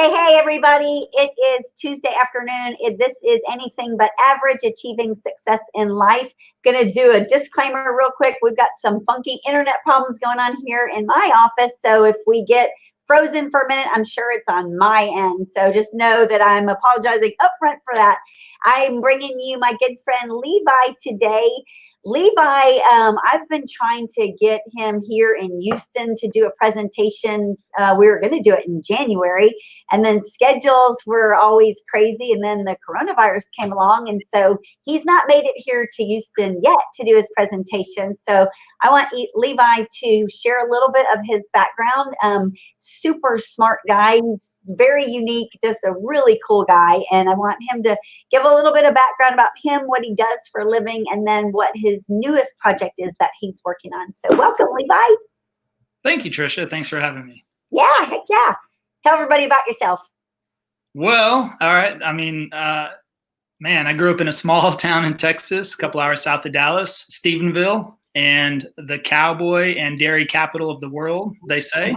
Hey, everybody. It is Tuesday afternoon. This is Anything But Average, Achieving Success in Life. Going to do a disclaimer real quick. We've got some funky internet problems going on here in my office. So if we get frozen for a minute, I'm sure it's on my end. So just know that I'm apologizing upfront for that. I'm bringing you my good friend Levi today. Levi, I've been trying to get him here in Houston to do a presentation. We were going to do it in January, and then schedules were always crazy, and then the coronavirus came along, and so he's not made it here to Houston yet to do his presentation. So I want Levi to share a little bit of his background. Super smart guy. He's very unique, just a really cool guy, and I want him to give a little bit of background about him, what he does for a living, and then what his newest project is that he's working on. So welcome, Levi. Thank you, Tricia. Thanks for having me. Yeah, heck yeah. Tell everybody about yourself. Well, all right. I mean, man, I grew up in a small town in Texas, a couple hours south of Dallas, Stephenville, and the cowboy and dairy capital of the world, they say.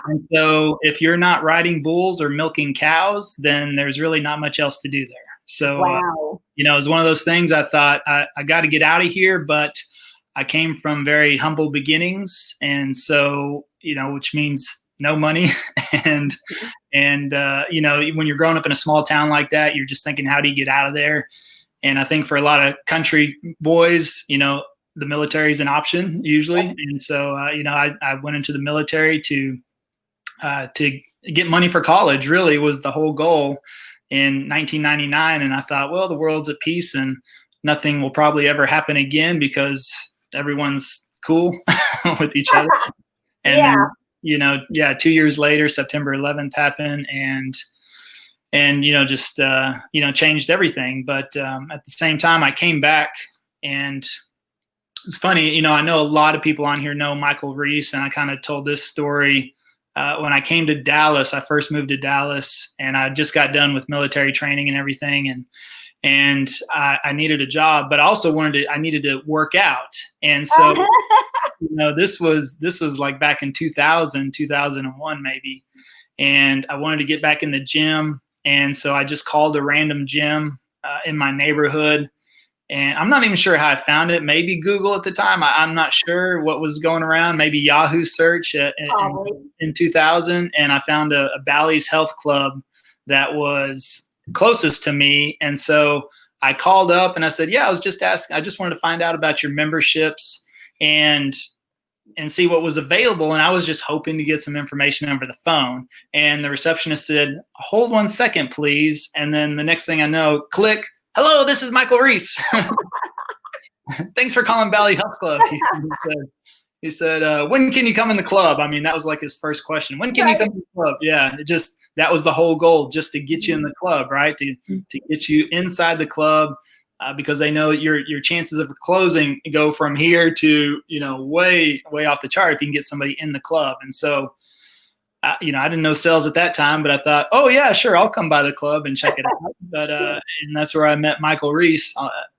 And so if you're not riding bulls or milking cows, then there's really not much else to do there. So, wow. It was one of those things I thought I got to get out of here, but I came from very humble beginnings. And so, which means no money. and when you're growing up in a small town like that, you're just thinking, how do you get out of there? And I think for a lot of country boys, the military is an option usually. And so, I went into the military to get money for college. Really was the whole goal in 1999. And I thought, well, the world's at peace and nothing will probably ever happen again because everyone's cool with each other. And then, 2 years later, September 11th happened and just changed everything. But at the same time, I came back, and it's funny, I know a lot of people on here know Michael Reese, and I kind of told this story when I came to Dallas. I first moved to Dallas, and I just got done with military training and everything, and I needed a job, but I also I needed to work out. And so, this was like back in 2001 maybe, and I wanted to get back in the gym, and so I just called a random gym in my neighborhood. And I'm not even sure how I found it. Maybe Google at the time. I'm not sure what was going around. Maybe Yahoo search in 2000. And I found a Bally's Health Club that was closest to me. And so I called up and I said, I was just asking. I just wanted to find out about your memberships and see what was available. And I was just hoping to get some information over the phone. And the receptionist said, hold 1 second, please. And then the next thing I know, click. Hello, this is Michael Reese. Thanks for calling Valley Health Club. He said, when can you come in the club? I mean, that was like his first question. When can you come in the club? Yeah, that was the whole goal, just to get you in the club, right? To get you inside the club, because they know your chances of closing go from here to, way, way off the chart if you can get somebody in the club. And so, I didn't know sales at that time, but I thought, oh yeah, sure, I'll come by the club and check it out. But and that's where I met Michael Reese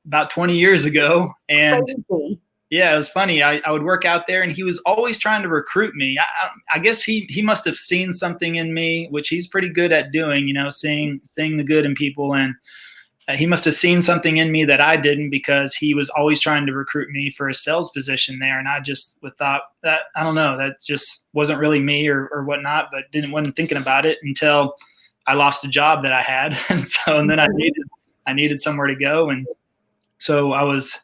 about 20 years ago. And yeah, it was funny. I would work out there, and he was always trying to recruit me. I guess he must have seen something in me, which he's pretty good at doing. Seeing the good in people, and he must have seen something in me that I didn't, because he was always trying to recruit me for a sales position there. And I just thought that, I don't know, that just wasn't really me or whatnot, but wasn't thinking about it until I lost a job that I had. And then I needed somewhere to go. And so I was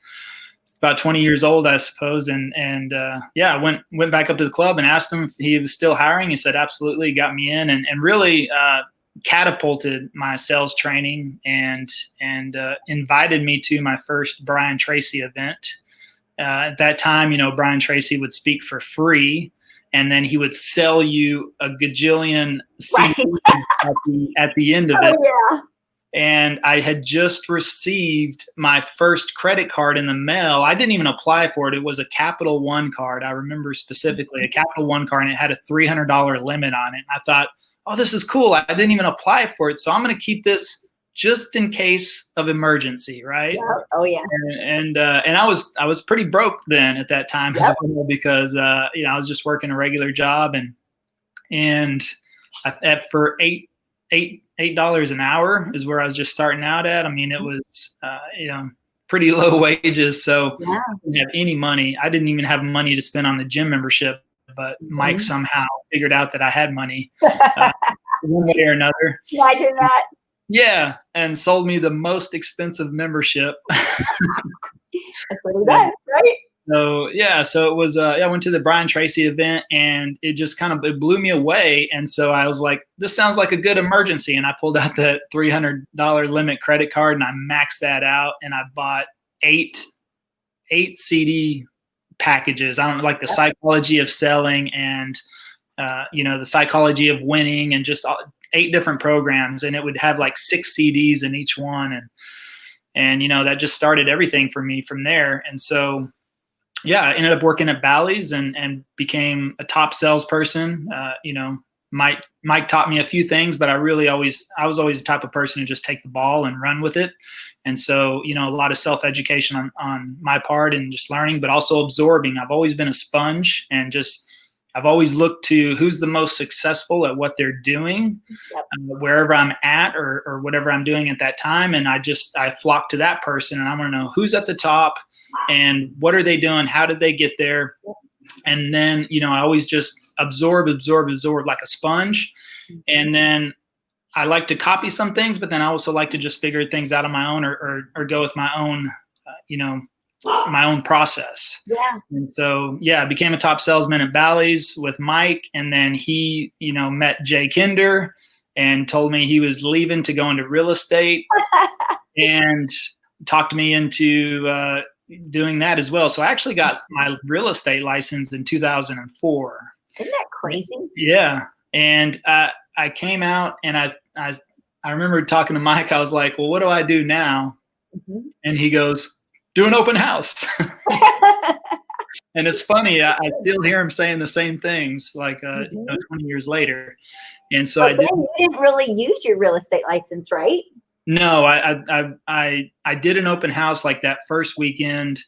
about 20 years old, I suppose. And I went back up to the club and asked him if he was still hiring. He said, absolutely. He got me in and really, catapulted my sales training and invited me to my first Brian Tracy event. At that time, Brian Tracy would speak for free, and then he would sell you a gajillion CDs at the end of it. Yeah. And I had just received my first credit card in the mail. I didn't even apply for it. It was a Capital One card. I remember specifically a Capital One card, and it had a $300 limit on it. I thought, oh, this is cool. I didn't even apply for it, so I'm going to keep this just in case of emergency, right? Yeah. Oh yeah. And I was pretty broke then at that time as well, because I was just working a regular job, and for $8 an hour is where I was just starting out at. I mean, it was pretty low wages, so Yeah. I didn't have any money. I didn't even have money to spend on the gym membership, but Mike somehow figured out that I had money one way or another. Imagine that. Yeah, and sold me the most expensive membership. That's what he does, right? So yeah, so it was. I went to the Brian Tracy event, and it just kind of blew me away. And so I was like, "This sounds like a good emergency." And I pulled out that $300 limit credit card, and I maxed that out, and I bought eight CD packages. I don't know, like the psychology of selling, and the psychology of winning, and just 8 different programs, and it would have like 6 CDs in each one, and that just started everything for me from there. And so yeah, I ended up working at Bally's and became a top salesperson. Mike taught me a few things, but I was always the type of person to just take the ball and run with it. And so, a lot of self-education on my part, and just learning, but also absorbing. I've always been a sponge, and I've always looked to who's the most successful at what they're doing, wherever I'm at or whatever I'm doing at that time. And I flock to that person, and I want to know who's at the top and what are they doing? How did they get there? And then, I always just absorb like a sponge. And then I like to copy some things, but then I also like to just figure things out on my own, or go with my own, my own process. Yeah. And so, I became a top salesman at Bally's with Mike. And then he, met Jay Kinder and told me he was leaving to go into real estate and talked me into doing that as well. So I actually got my real estate license in 2004. Isn't that crazy? Yeah. And I came out, and I remember talking to Mike. I was like, well, what do I do now? And he goes, do an open house. And it's funny. I still hear him saying the same things, like 20 years later. And so you didn't really use your real estate license, right? No, I did an open house like that first weekend.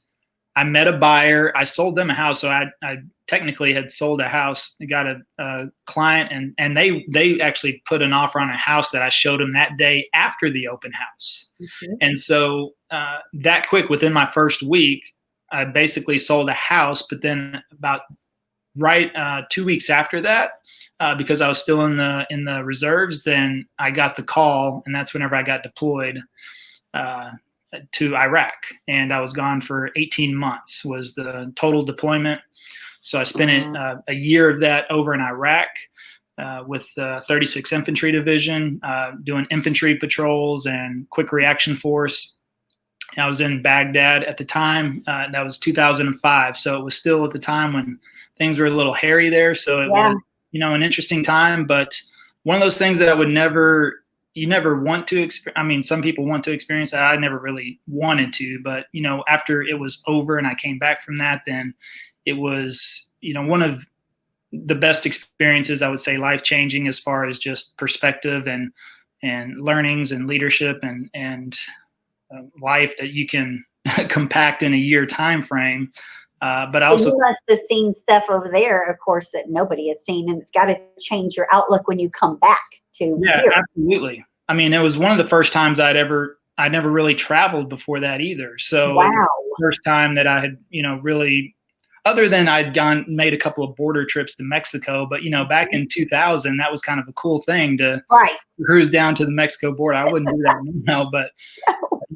I met a buyer. I sold them a house. So I technically had sold a house. I got a client, and they actually put an offer on a house that I showed them that day after the open house. And so that quick, within my first week, I basically sold a house. But then about 2 weeks after that, because I was still in the reserves, then I got the call, and that's whenever I got deployed to Iraq, and I was gone for 18 months was the total deployment. So I spent a year of that over in Iraq with the 36th Infantry Division, doing infantry patrols and quick reaction force. I was in Baghdad at the time. That was 2005. So it was still at the time when things were a little hairy there. So it was, an interesting time, but one of those things that you never want to experience. I mean, some people want to experience that. I never really wanted to, but, after it was over and I came back from that, then it was, one of the best experiences, I would say, life-changing as far as just perspective and learnings and leadership and life that you can compact in a year time frame. But also, you must have seen stuff over there, of course, that nobody has seen, and it's got to change your outlook when you come back to here. Absolutely. I mean, it was one of the first times I never really traveled before that either. So wow. It was the first time that I had, really, other than I'd made a couple of border trips to Mexico, but back in 2000, that was kind of a cool thing to cruise down to the Mexico border. I wouldn't do that now, but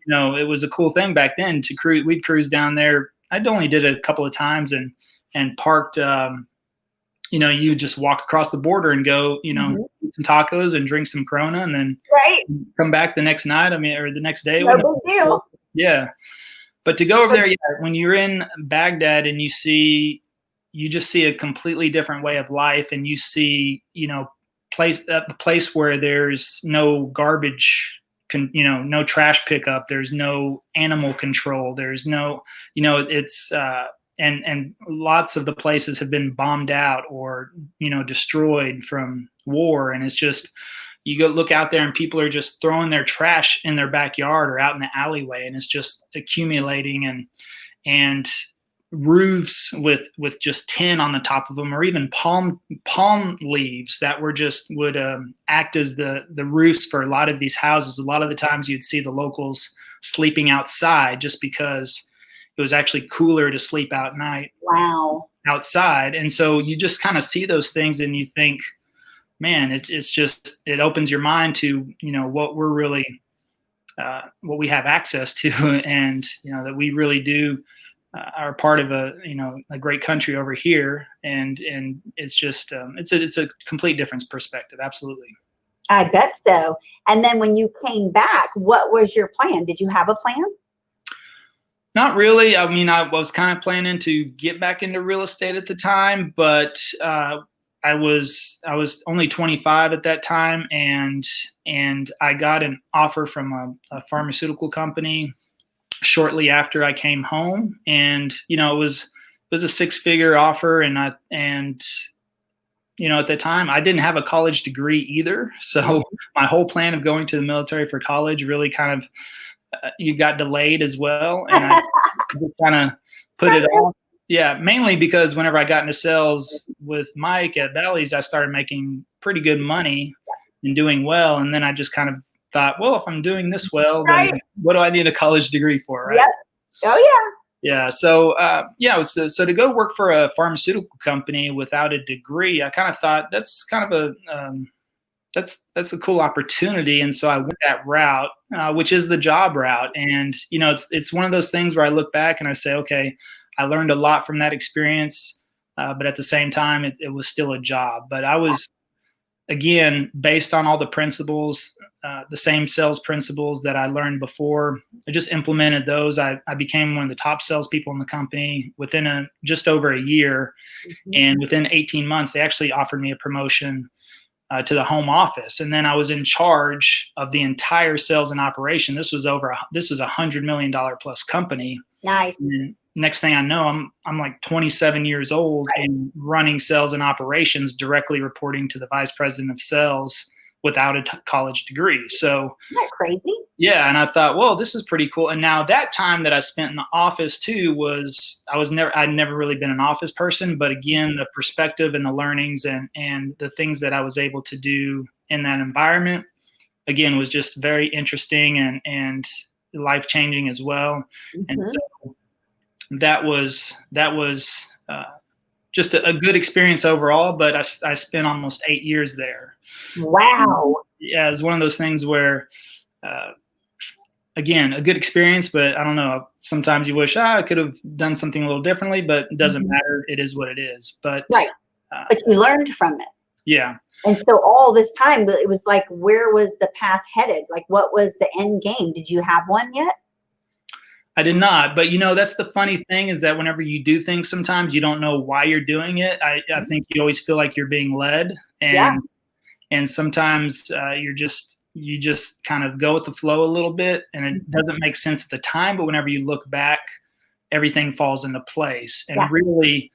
it was a cool thing back then to cruise. We'd cruise down there. I'd only did it a couple of times and parked, you just walk across the border and go, eat some tacos and drink some Corona, and then come back the next night. Or the next day. No big deal. Yeah. But to go over there, when you're in Baghdad and you just see a completely different way of life, and you see, a place where there's no garbage, no trash pickup, there's no animal control, there's no, it's, and lots of the places have been bombed out or, destroyed from war. And it's just, you go look out there and people are just throwing their trash in their backyard or out in the alleyway, and it's just accumulating. And roofs with just tin on the top of them, or even palm leaves that would act as the roofs for a lot of these houses. A lot of the times you'd see the locals sleeping outside just because it was actually cooler to sleep out night. Wow. Outside. And so you just kind of see those things and you think, man, it's just, it opens your mind to, what we're really, what we have access to, and, that we really do are part of a great country over here. And it's just, it's a complete different perspective. Absolutely. I bet so. And then when you came back, what was your plan? Did you have a plan? Not really. I mean, I was kind of planning to get back into real estate at the time, but I was only 25 at that time, and I got an offer from a pharmaceutical company shortly after I came home, and it was a 6-figure offer, and at the time I didn't have a college degree either, so my whole plan of going to the military for college really kind of you got delayed as well, and I just kind of put it off. Yeah, mainly because whenever I got into sales with Mike at Bally's, I started making pretty good money and doing well, and then I just kind of thought, well, if I'm doing this well, then what do I need a college degree for, right? Yep. Oh yeah. Yeah. So so to go work for a pharmaceutical company without a degree, I kind of thought that's kind of a that's a cool opportunity. And so I went that route, which is the job route. And, it's one of those things where I look back and I say, okay, I learned a lot from that experience. But at the same time, it was still a job. But I was, again, based on all the principles, the same sales principles that I learned before, I just implemented those. I became one of the top salespeople in the company within just over a year. Mm-hmm. And within 18 months, they actually offered me a promotion to the home office. And then I was in charge of the entire sales and operation. This was $100 million plus company. Nice. And next thing I know, I'm like 27 years old and running sales and operations, directly reporting to the vice president of sales without a college degree. So isn't that crazy? Yeah. And I thought, well, this is pretty cool. And now that time that I spent in the office too I'd never really been an office person, but again, the perspective and the learnings and the things that I was able to do in that environment, again, was just very interesting and life-changing as well. Mm-hmm. And so that was just a good experience overall, but I spent almost 8 years there. Wow. Yeah, it was one of those things where, again, a good experience, but I don't know. Sometimes you wish I could have done something a little differently, but it doesn't matter. It is what it is. But but you learned from it. Yeah. And so all this time, it was like, where was the path headed? Like, what was the end game? Did you have one yet? I did not, but that's the funny thing is that whenever you do things, sometimes you don't know why you're doing it. I think you always feel like you're being led, and sometimes you just kind of go with the flow a little bit, and it doesn't make sense at the time. But whenever you look back, everything falls into place, and really,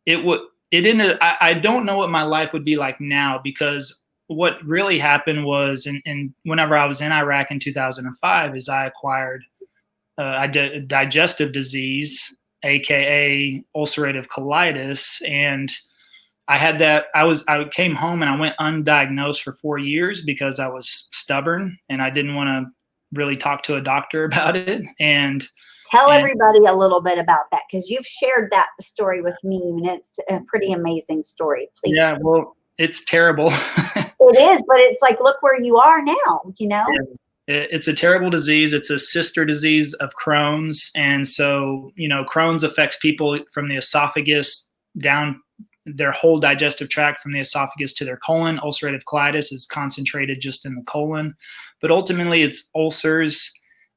it ended. I don't know what my life would be like now, because what really happened was, and whenever I was in Iraq in 2005, is I acquired a digestive disease, aka ulcerative colitis, and I had that. I came home and I went undiagnosed for 4 years because I was stubborn and I didn't want to really talk to a doctor about it. And tell everybody a little bit about that, because you've shared that story with me, and it's a pretty amazing story. Please. Yeah, well, it's terrible. It is, but it's like, look where you are now. Yeah. It's a terrible disease. It's a sister disease of Crohn's. And so, Crohn's affects people from the esophagus down their whole digestive tract, from the esophagus to their colon. Ulcerative colitis is concentrated just in the colon, but ultimately it's ulcers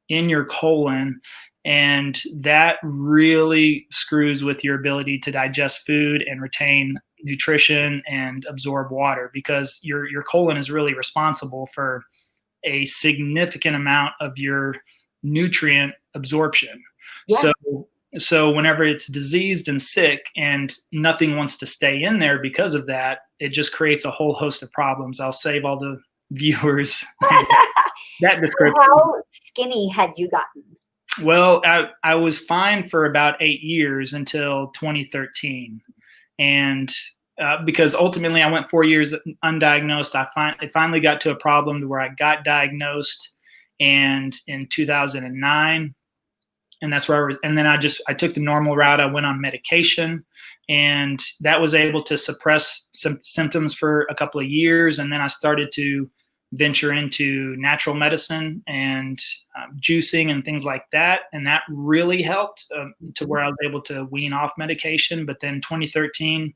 in your colon. And that really screws with your ability to digest food and retain nutrition and absorb water, because your colon is really responsible for a significant amount of your nutrient absorption. Yeah. So whenever it's diseased and sick and nothing wants to stay in there because of that, it just creates a whole host of problems. I'll save all the viewers that description. How skinny had you gotten? Well, I was fine for about 8 years until 2013. And because ultimately I went 4 years undiagnosed, it finally got to a problem where I got diagnosed, and in 2009, and that's where and then I took the normal route. I went on medication, and that was able to suppress some symptoms for a couple of years. And then I started to venture into natural medicine and juicing and things like that. And that really helped to where I was able to wean off medication. But then 2013,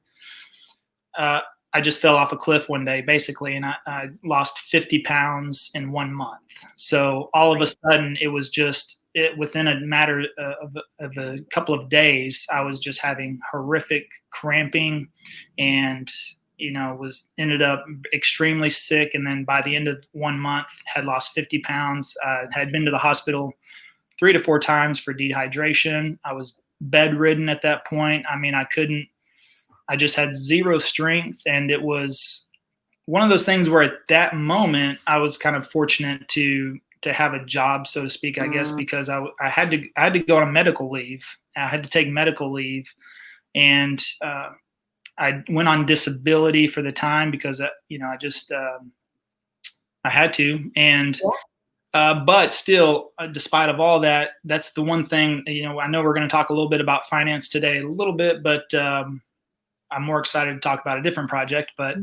I just fell off a cliff one day, basically, and I lost 50 pounds in 1 month. So all of a sudden, it was just within a matter of a couple of days, I was just having horrific cramping, and ended up extremely sick. And then by the end of 1 month, had lost 50 pounds. Had been to the hospital 3 to 4 times for dehydration. I was bedridden at that point. I mean, I just had zero strength, and it was one of those things where at that moment I was kind of fortunate to have a job, so to speak, I guess, because I had to go on medical leave. I had to take medical leave, and I went on disability for the time because I had to. And but still, despite of all that, that's the one thing. I know we're going to talk a little bit about finance today, a little bit, but I'm more excited to talk about a different project. But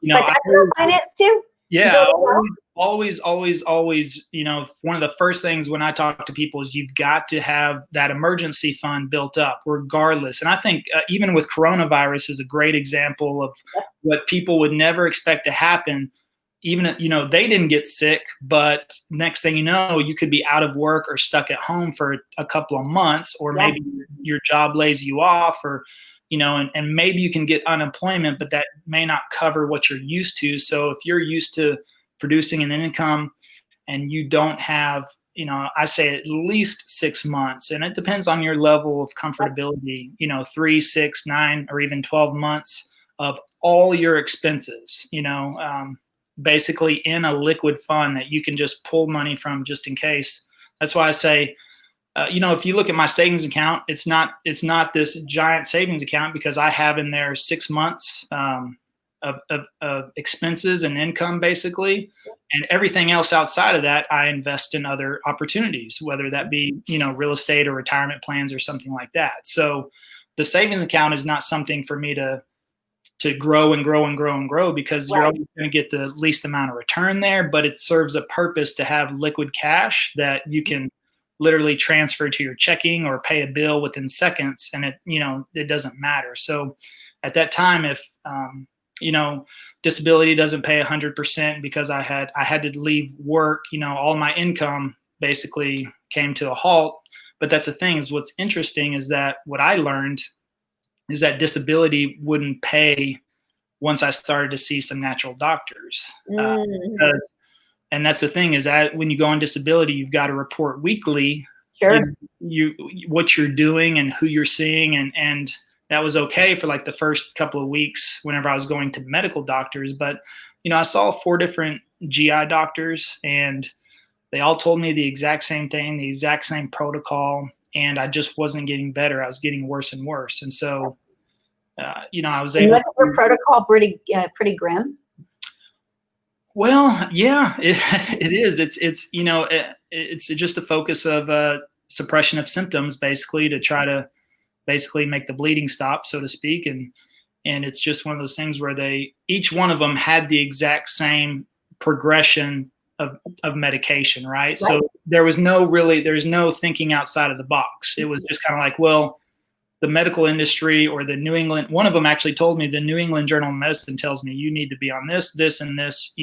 but finance too. Yeah, always. One of the first things when I talk to people is you've got to have that emergency fund built up, regardless. And I think even with coronavirus is a great example of what people would never expect to happen. Even they didn't get sick, but next thing you know, you could be out of work or stuck at home for a couple of months, or maybe your job lays you off, or and maybe you can get unemployment, but that may not cover what you're used to. So if you're used to producing an income and you don't have, I say at least 6 months, and it depends on your level of comfortability, 3, 6, 9, or even 12 months of all your expenses, basically in a liquid fund that you can just pull money from just in case. That's why I say, if you look at my savings account, it's not this giant savings account, because I have in there 6 months of expenses and income, basically, and everything else outside of that, I invest in other opportunities, whether that be real estate or retirement plans or something like that. So the savings account is not something for me to grow and grow and grow and grow, because you're always going to get the least amount of return there, but it serves a purpose to have liquid cash that you can literally transfer to your checking or pay a bill within seconds, and it doesn't matter. So at that time, if disability doesn't pay 100% because I had to leave work, all my income basically came to a halt. But that's the thing, is what's interesting is that what I learned is that disability wouldn't pay once I started to see some natural doctors. And that's the thing, is that when you go on disability, you've got to report weekly what you're doing and who you're seeing. And that was okay for like the first couple of weeks whenever I was going to medical doctors. But, I saw 4 different GI doctors, and they all told me the exact same thing, the exact same protocol. And I just wasn't getting better. I was getting worse and worse. And so, I was able. Wasn't your protocol pretty grim? Well, yeah, it is. It's just a focus of suppression of symptoms, basically, to try to basically make the bleeding stop, so to speak. And it's just one of those things where each one of them had the exact same progression of medication, right? So there's no thinking outside of the box. It was just kind of like, well, the medical industry or the New England, one of them actually told me, the New England Journal of Medicine tells me you need to be on this, this, and this,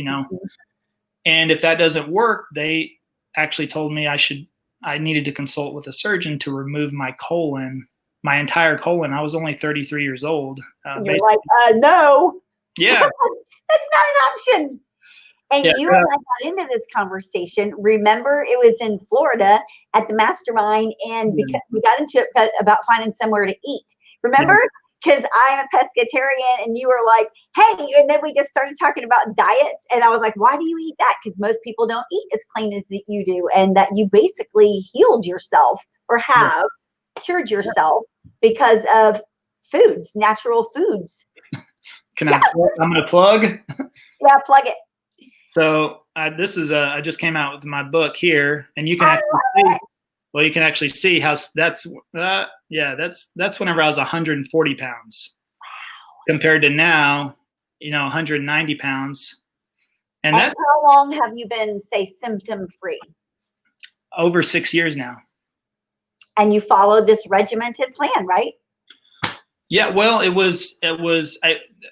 and if that doesn't work, they actually told me I needed to consult with a surgeon to remove my colon, my entire colon. I was only 33 years old. You're like, no. Yeah. That's not an option. And you and I got into this conversation. Remember, it was in Florida at the mastermind, and because we got into it about finding somewhere to eat. Remember? because I'm a pescatarian and you were like, hey, and then we just started talking about diets. And I was like, why do you eat that? Because most people don't eat as clean as you do. And that you basically healed yourself or have cured yourself because of foods, natural foods. I'm going to plug. Yeah, plug it. So this is I just came out with my book here, and you can actually see. Well, you can actually see how that's whenever I was 140 pounds. Wow. Compared to now, 190 pounds. And how long have you been, say, symptom free? Over 6 years now. And you followed this regimented plan, right? Yeah, well,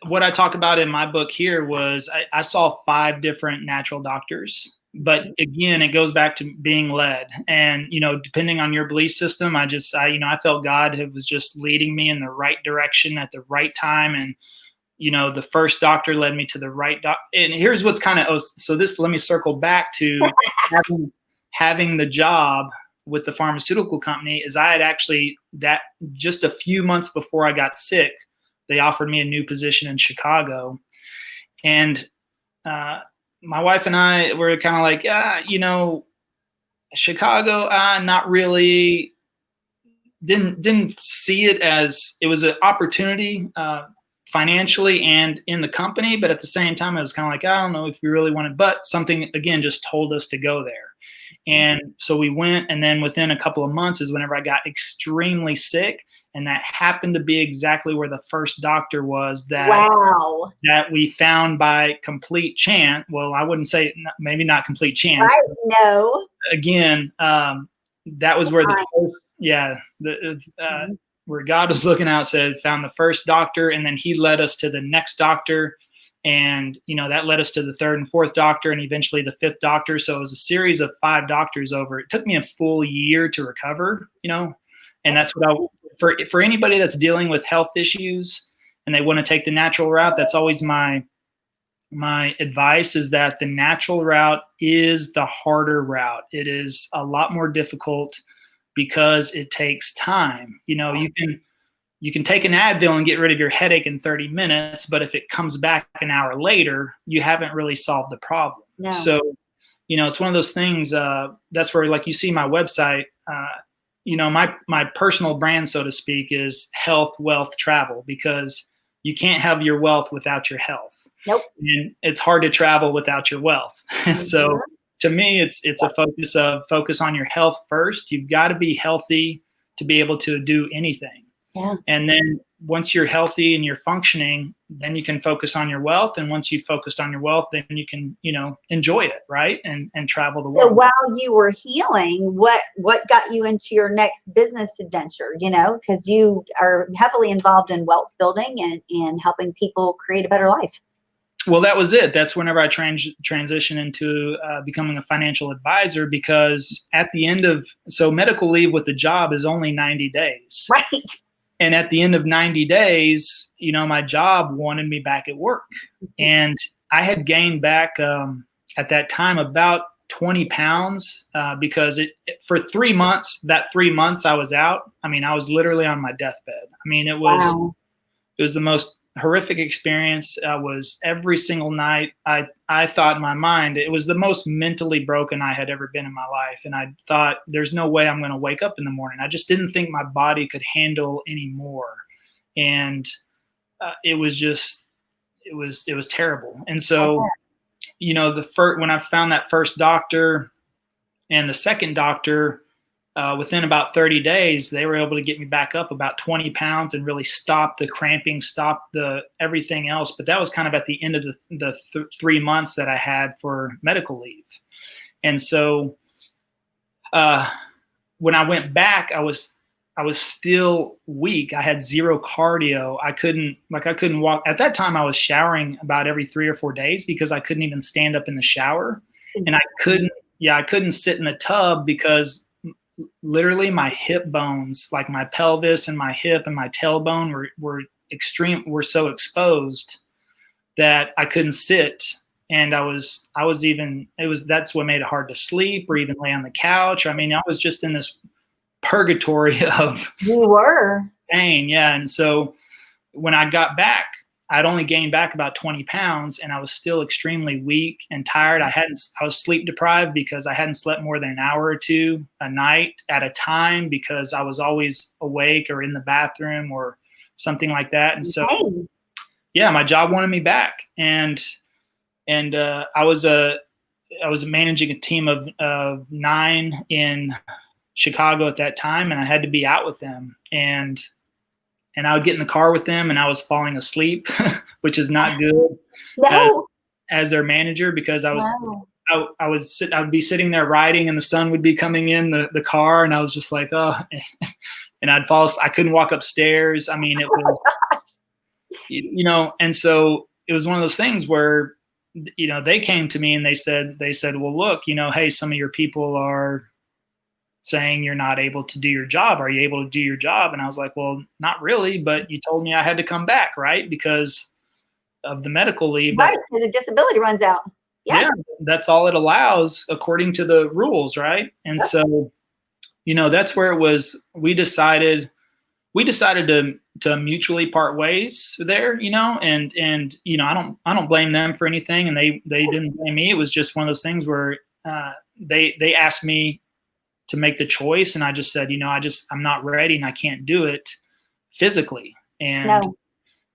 what I talk about in my book here was I saw 5 different natural doctors. But again, it goes back to being led, and depending on your belief system, I felt God was just leading me in the right direction at the right time, and the first doctor led me to the right doctor. And here's what's kind of let me circle back to having the job with the pharmaceutical company. Is I had actually that just a few months before I got sick, they offered me a new position in Chicago, and my wife and I were kind of like, Chicago, not really. Didn't see it as it was an opportunity financially and in the company, but at the same time, I was kind of like, I don't know if we really wanted. But something again just told us to go there, and so we went. And then within a couple of months is whenever I got extremely sick. And that happened to be exactly where the first doctor was that we found by complete chance. Well, I wouldn't say maybe not complete chance. Right, no. Again, that was where where God was looking out, found the first doctor, and then he led us to the next doctor. And, that led us to the 3rd and 4th doctor and eventually the 5th doctor. So it was a series of 5 doctors over. It took me a full year to recover, and that's what for anybody that's dealing with health issues and they want to take the natural route, that's always my advice, is that the natural route is the harder route. It is a lot more difficult because it takes time. You can take an Advil and get rid of your headache in 30 minutes, but if it comes back an hour later, you haven't really solved the problem. No. So, it's one of those things, that's where, like, you see my website, my personal brand, so to speak, is health, wealth, travel, because you can't have your wealth without your health. Nope. And it's hard to travel without your wealth. So to me, it's a focus on your health first. You've got to be healthy to be able to do anything. Yeah. And then once you're healthy and you're functioning, then you can focus on your wealth. And once you've focused on your wealth, then you can, enjoy it, right? And travel the world. So while you were healing, what got you into your next business adventure, because you are heavily involved in wealth building and helping people create a better life? Well, that was it. That's whenever I transitioned into becoming a financial advisor, because at the end of, medical leave with the job is only 90 days. Right. And at the end of 90 days, my job wanted me back at work. And I had gained back at that time about 20 pounds because for 3 months, that 3 months I was out. I mean, I was literally on my deathbed. I mean, it was the most horrific experience. Was every single night I thought in my mind, it was the most mentally broken I had ever been in my life. And I thought, there's no way I'm going to wake up in the morning. I just didn't think my body could handle any more. And it was terrible. And so, when I found that first doctor and the second doctor, within about 30 days, they were able to get me back up about 20 pounds and really stop the cramping, stop the everything else. But that was kind of at the end of the 3 months that I had for medical leave. And so when I went back, I was still weak. I had zero cardio. I couldn't walk. At that time, I was showering about every 3 or 4 days because I couldn't even stand up in the shower. And I couldn't sit in the tub because literally my hip bones, like my pelvis and my hip and my tailbone were so exposed that I couldn't sit. And that's what made it hard to sleep or even lay on the couch. I mean, I was just in this purgatory of pain. Yeah. And so when I got back, I'd only gained back about 20 pounds, and I was still extremely weak and tired. I was sleep deprived because I hadn't slept more than an hour or two a night at a time because I was always awake or in the bathroom or something like that. And so, yeah, my job wanted me back, and I was managing a team of 9 in Chicago at that time, and I had to be out with them, and I would get in the car with them, and I was falling asleep, which is not good as their manager, because I would be sitting there riding, and the sun would be coming in the car, and I was just like, oh, and I'd fall. I couldn't walk upstairs. I mean, it was, and so it was one of those things where, they came to me and they said, well, look, hey, some of your people are saying you're not able to do your job. Are you able to do your job? And I was like, well, not really, but you told me I had to come back, right? Because of the medical leave. Right, because the disability runs out. Yeah, that's all it allows according to the rules, right? And so, that's where it was. We decided to mutually part ways there, and I don't blame them for anything, and they didn't blame me. It was just one of those things where they asked me to make the choice, and I just said, I'm not ready, and I can't do it physically. And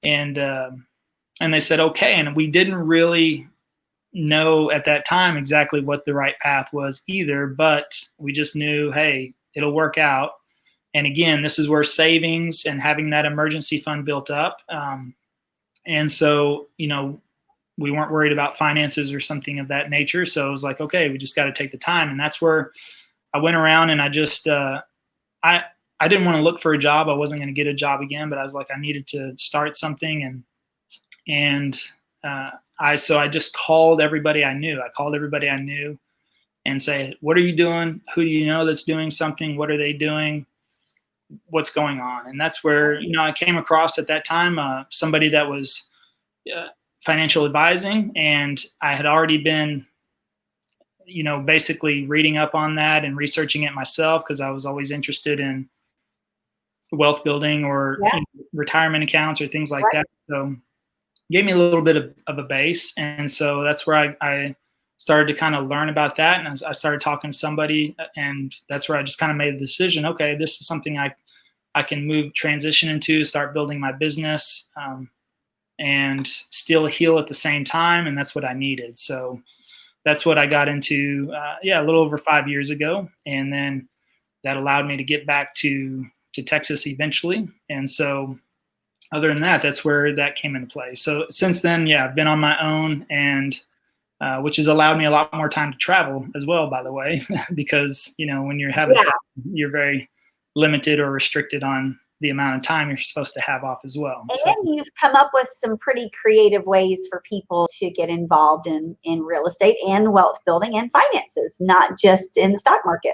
they said, okay. And we didn't really know at that time exactly what the right path was either, but we just knew, hey, it'll work out. And again, this is where savings and having that emergency fund built up. And so, we weren't worried about finances or something of that nature. So it was like, okay, we just got to take the time. And that's where I went around, and I just, I didn't want to look for a job. I wasn't going to get a job again, but I was like, I needed to start something. So I just called everybody I knew. And say, what are you doing? Who do you know that's doing something? What are they doing? What's going on? And that's where, I came across at that time, somebody that was financial advising, and I had already been, basically reading up on that and researching it myself, because I was always interested in wealth building or retirement accounts or things like that. So gave me a little bit of a base. And so that's where I started to kind of learn about that. And I started talking to somebody, and that's where I just kind of made the decision, okay, this is something I can transition into, start building my business, and still heal at the same time. And that's what I needed. So that's what I got into, a little over 5 years ago. And then that allowed me to get back to Texas eventually. And so other than that, that's where that came into play. So since then, I've been on my own, and which has allowed me a lot more time to travel as well, by the way, because, when you're having, you're very limited or restricted on the amount of time you're supposed to have off as well. And you've come up with some pretty creative ways for people to get involved in real estate and wealth building and finances, not just in the stock market.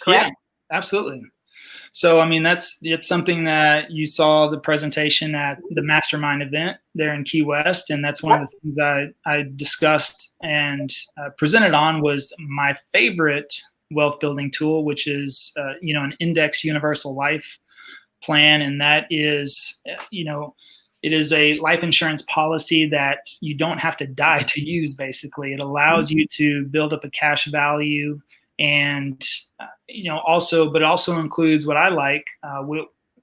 Correct? Yeah, absolutely. So, it's something that you saw the presentation at the mastermind event there in Key West. And that's one of the things I discussed and presented on was my favorite wealth building tool, which is, an index universal life plan. And that is, it is a life insurance policy that you don't have to die to use. Basically, it allows you to build up a cash value, and it also includes what I like.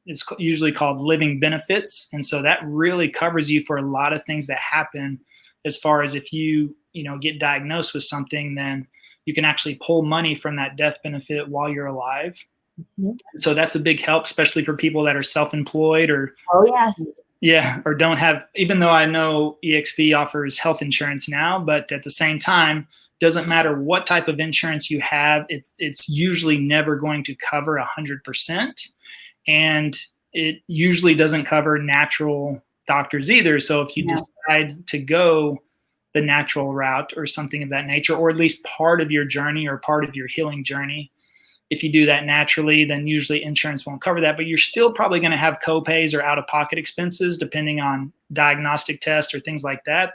It's usually called living benefits, and so that really covers you for a lot of things that happen. As far as if you get diagnosed with something, then you can actually pull money from that death benefit while you're alive. Mm-hmm. So that's a big help, especially for people that are self-employed or or don't have. Even though I know EXP offers health insurance now, but at the same time, doesn't matter what type of insurance you have, it's usually never going to cover 100%, and it usually doesn't cover natural doctors either. So if you decide to go the natural route or something of that nature, or at least part of your journey or part of your healing journey, if you do that naturally, then usually insurance won't cover that, but you're still probably going to have co-pays or out-of-pocket expenses depending on diagnostic tests or things like that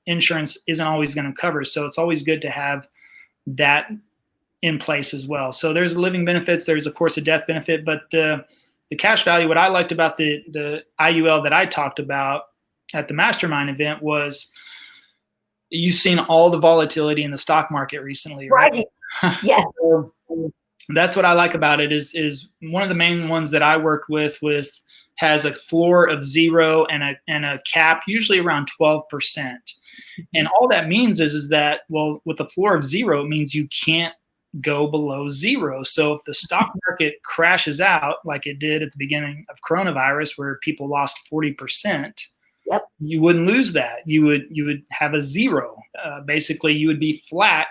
insurance isn't always going to cover. So it's always good to have that in place as well. So there's living benefits. There's, of course, a death benefit, but the the cash value, what I liked about the IUL that I talked about at the mastermind event was you've seen all the volatility in the stock market recently, right? Yeah. So that's what I like about it is one of the main ones that I worked with has a floor of 0 and a cap usually around 12%. And all that means is that, well, with a floor of 0, it means you can't go below 0. So if the stock market crashes out like it did at the beginning of coronavirus, where people lost 40%, yep, you wouldn't lose that. You would have a 0. Basically, you would be flat.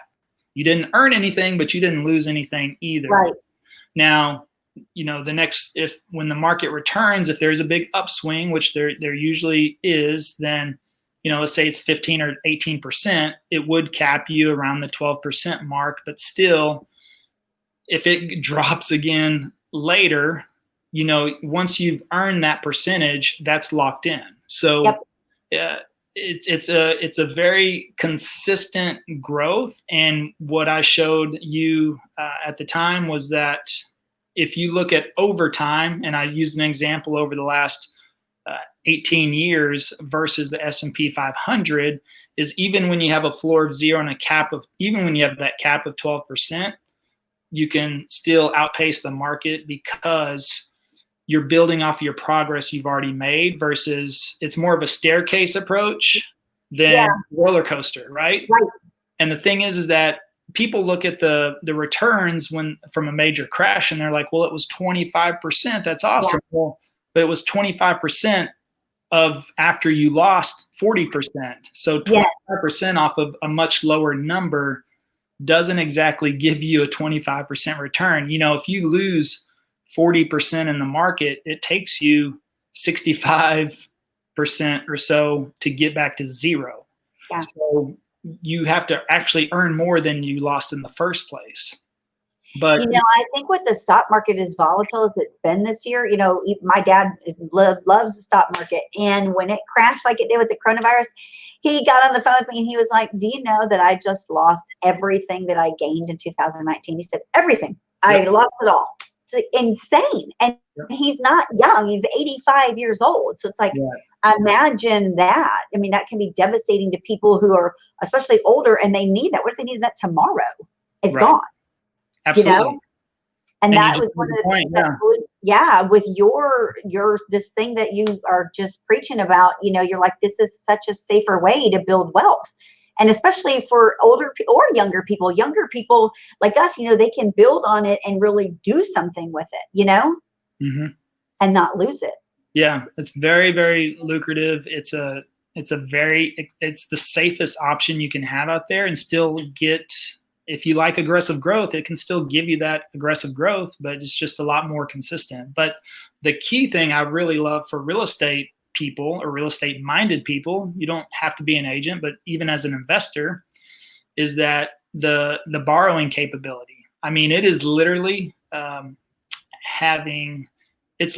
You didn't earn anything, but you didn't lose anything either. right. Now, when the market returns, if there's a big upswing, which there usually is, then, let's say it's 15 or 18%, it would cap you around the 12% mark. But still, if it drops again later, once you've earned that percentage, that's locked in. So it's a very consistent growth. And what I showed you at the time was that if you look at over time, and I used an example over the last 18 years versus the S&P 500, is even when you have a floor of 0 and even when you have that cap of 12%, you can still outpace the market because you're building off your progress you've already made, versus it's more of a staircase approach than roller coaster, right? Right. And the thing is that people look at the returns from a major crash and they're like, well, it was 25%. That's awesome. Yeah. Well, but it was 25% of after you lost 40%. So 25% off of a much lower number doesn't exactly give you a 25% return. If you lose 40% in the market, it takes you 65% or so to get back to 0. Yeah. So you have to actually earn more than you lost in the first place. But I think what the stock market is volatile as it's been this year. My dad loves the stock market, and when it crashed like it did with the coronavirus, he got on the phone with me and he was like, "Do you know that I just lost everything that I gained in 2019?" He said, "Everything. I lost it all." It's insane. And he's not young. He's 85 years old. So it's like, imagine that. I mean, that can be devastating to people who are especially older and they need that. What if they need that tomorrow? It's gone. Absolutely. And that was one of the things that, with your this thing that you are just preaching about, you're like, this is such a safer way to build wealth. And especially for older or younger people like us, they can build on it and really do something with it, and not lose it. Yeah, it's very, very lucrative. It's the safest option you can have out there and still get. If you like aggressive growth, it can still give you that aggressive growth, but it's just a lot more consistent. But the key thing I really love for real estate people or real estate minded people, you don't have to be an agent, but even as an investor, is that the borrowing capability. I mean, it is literally if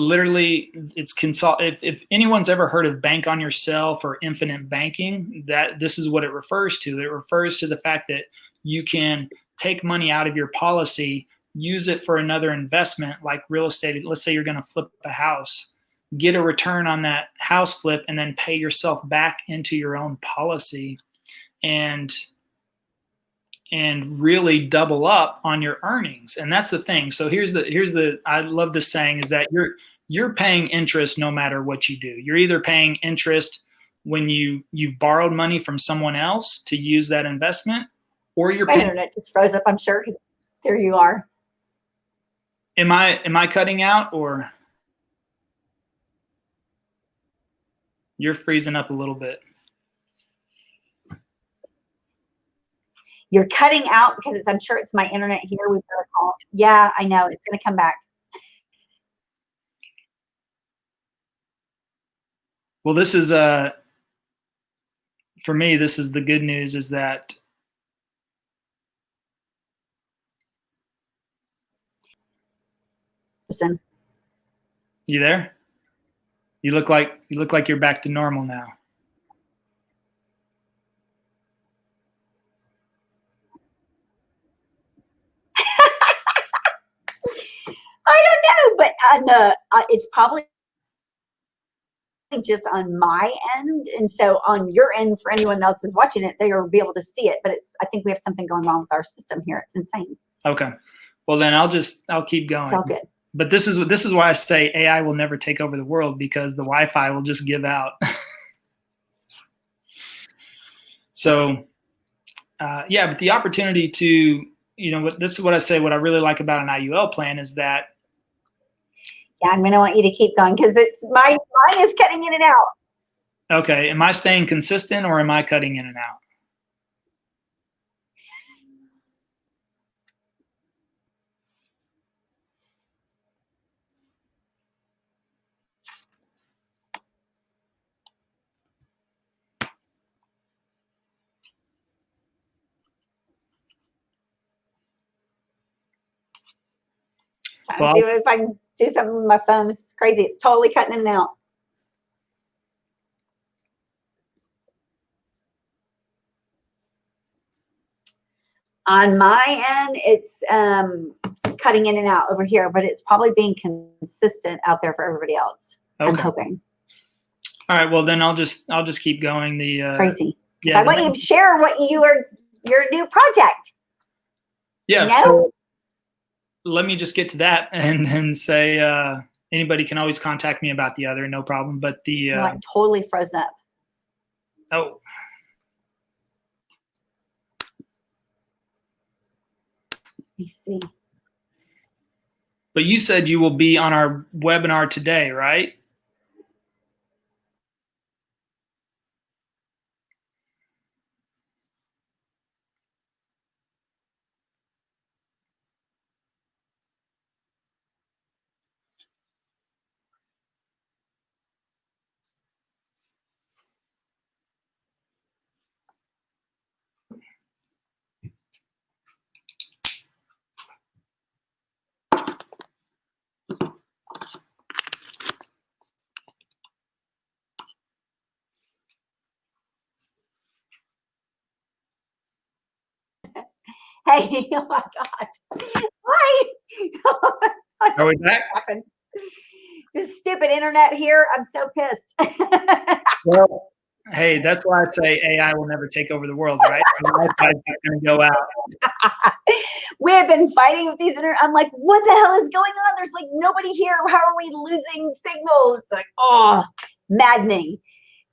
anyone's ever heard of bank on yourself or infinite banking, that this is what it refers to. It refers to the fact that you can take money out of your policy, use it for another investment like real estate. Let's say you're going to flip a house, get a return on that house flip, and then pay yourself back into your own policy and really double up on your earnings. And that's the thing. So here's I love this saying, is that you're paying interest no matter what you do. You're either paying interest when you've borrowed money from someone else to use that investment, or you're paying. My internet just froze up, I'm sure, because there you are. Am I cutting out, or you're freezing up a little bit? You're cutting out because I'm sure it's my internet here. We've got a call. Yeah, I know. It's going to come back. Well, this is for me, this is the good news, is that Listen. You there? You look like you're back to normal now. I don't know. but on the, it's probably just on my end, and so on your end, for anyone else is watching it, they will be able to see it. But I think we have something going wrong with our system here. It's insane. Okay, well then I'll keep going. It's all good. But this is why I say AI will never take over the world, because the Wi-Fi will just give out. So yeah, but the opportunity to, this is what I say, what I really like about an IUL plan is that. Yeah, I'm going to want you to keep going, because mine is cutting in and out. Okay, am I staying consistent or am I cutting in and out? Trying to see if I can do something with my phone. This is crazy. It's totally cutting in and out. On my end, it's cutting in and out over here, but it's probably being consistent out there for everybody else. Okay. I'm hoping. All right. Well, then I'll just keep going. It's crazy. Yeah, I want you to share what your new project. Yeah. So let me just get to that and say anybody can always contact me about the other, no problem. But the I totally froze up. Oh. Let me see. But you said you will be on our webinar today, right? Hey, oh my God. Why? Are we back? This stupid internet here. I'm so pissed. Well, hey, that's why I say AI will never take over the world, right? Wi-Fi is going to go out. We have been fighting with these internet. I'm like, what the hell is going on? There's like nobody here. How are we losing signals? It's like, oh, maddening.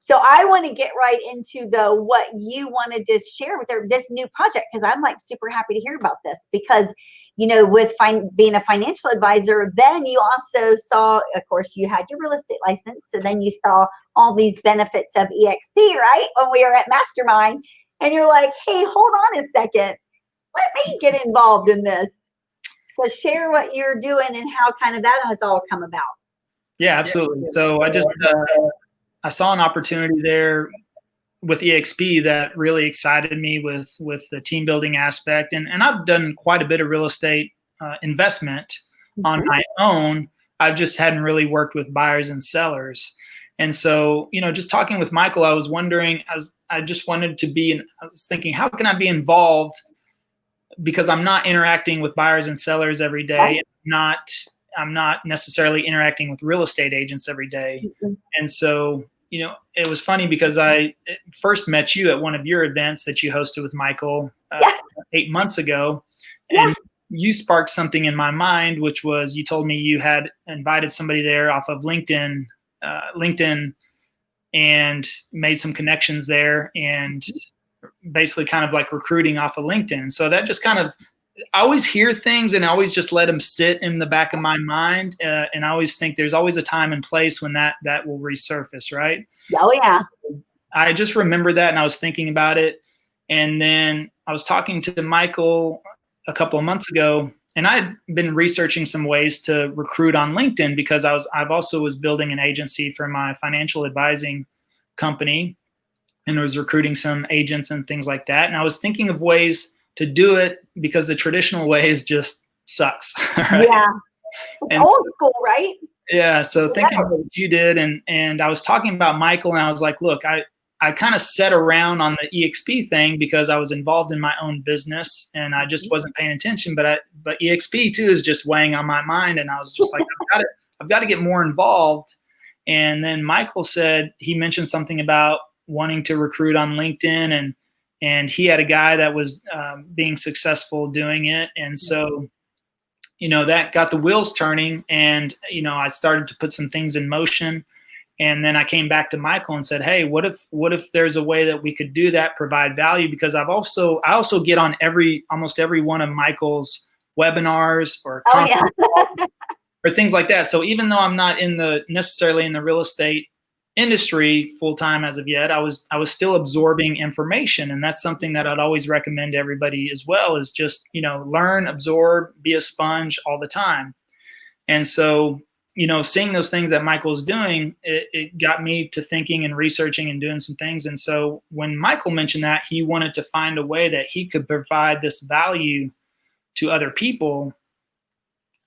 So I want to get right into what you wanted to share with this new project, because I'm like super happy to hear about this, because with being a financial advisor, then you also saw, of course, you had your real estate license, so then you saw all these benefits of EXP, right? When we were at Mastermind, and you're like, hey, hold on a second, let me get involved in this. So share what you're doing and how kind of that has all come about. Yeah, absolutely. So I saw an opportunity there with EXP that really excited me with the team building aspect. And I've done quite a bit of real estate investment on my own. I just hadn't really worked with buyers and sellers. And so, just talking with Michael, I was wondering, I just wanted to I was thinking, how can I be involved? Because I'm not interacting with buyers and sellers every day. I'm not necessarily interacting with real estate agents every day. And so, it was funny because I first met you at one of your events that you hosted with Michael 8 months ago. And you sparked something in my mind, which was, you told me you had invited somebody there off of LinkedIn and made some connections there, and basically kind of like recruiting off of LinkedIn. So that just kind of, I always hear things and I always just let them sit in the back of my mind. And I always think there's always a time and place when that will resurface, right? Oh, yeah. I just remember that, and I was thinking about it. And then I was talking to Michael a couple of months ago, and I had been researching some ways to recruit on LinkedIn, because I've also was building an agency for my financial advising company, and was recruiting some agents and things like that. And I was thinking of ways to do it, because the traditional ways just sucks. Right? Yeah. It's old school, right? Yeah. So thinking about what you did, and I was talking about Michael, and I was like, look, I I kind of sat around on the EXP thing because I was involved in my own business and I just wasn't paying attention. But EXP too is just weighing on my mind, and I was just like, I've got to get more involved. And then Michael said, he mentioned something about wanting to recruit on LinkedIn, and he had a guy that was being successful doing it. And so, that got the wheels turning, and, I started to put some things in motion. And then I came back to Michael and said, hey, what if there's a way that we could do that, provide value? Because I also get on almost every one of Michael's webinars or or things like that. So even though I'm not necessarily in the real estate industry full time as of yet, I was still absorbing information. And that's something that I'd always recommend to everybody as well, is just, learn, absorb, be a sponge all the time. And so, seeing those things that Michael's doing, it got me to thinking and researching and doing some things. And so when Michael mentioned that he wanted to find a way that he could provide this value to other people,